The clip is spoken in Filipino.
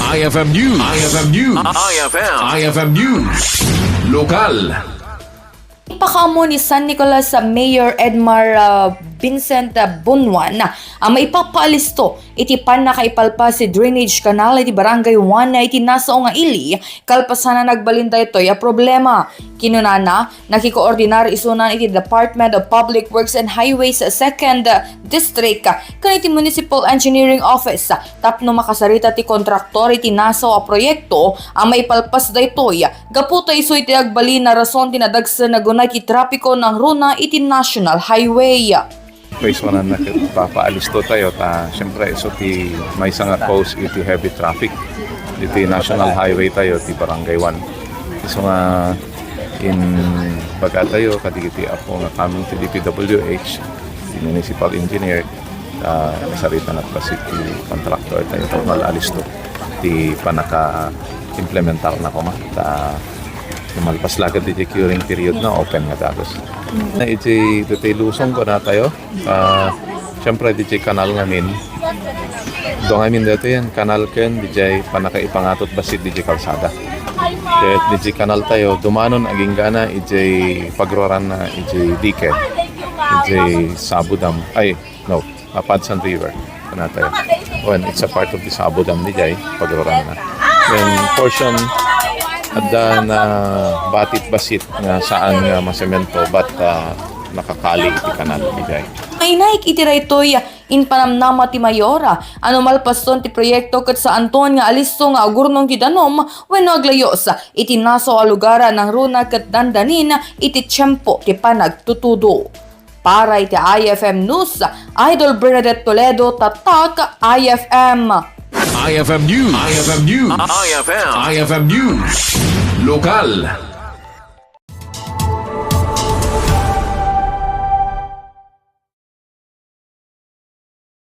IFM News. IFM News. IFM News. Lokal. Ipakamo ni San Nicolas sa Mayor Edmar Vincent Bunwan ang maipapalisto iti pan na kaipalpas si drainage canal iti barangay 1 na iti nasaong nga ili kalpasan na nagbalinda ito ya problema. Kinunana, nakikoordinar isunan iti Department of Public Works and Highways 2nd District kan iti Municipal Engineering Office tapno makasarita ti kontraktor iti nasaw a proyekto ang maipalpas da ito gaputa iso iti agbali na rason tinadagsa na gunay ki trapiko ng runa iti National Highway. Phase 1 na papaalisto tayo siyempre iso ti may nga cause iti heavy traffic iti National Highway tayo ti Barangay 1 iso nga in pagka tayo kadigiti ako nga coming to DPWH ti Municipal Engineer sarita na pa si contractor tayo ito malalisto ti panaka implementar na ko Malpas lagad di curing period na open nga tapos. Iti lusong ko na tayo. Siyempre di kanal ngamin. Do ngamin dito yan kanal ken di panakaipangatot basit di kalsada. Kaya di kanal tayo dumanon aging gana iti pagroran na iti dike. Iti Sabudam Padsan River na tayo. When it's a part of the Sabudam di pagroran na. Then portion ada na batit-basit nga saan nga masemento but nakakali iti kanal bigay. Inaik iti raytoy in panamnama ti mayora ano malpaston ti proyekto ket sa Anton nga alisto nga agurnong ti danom wenno aglayos iti naso a lugara ng runa ket Dandanin iti tiyempo ti panagtutudo. Para iti IFM News, Idol Bernadette Toledo, Tatak, IFM. IFM News. IFM News. IFM News. Lokal.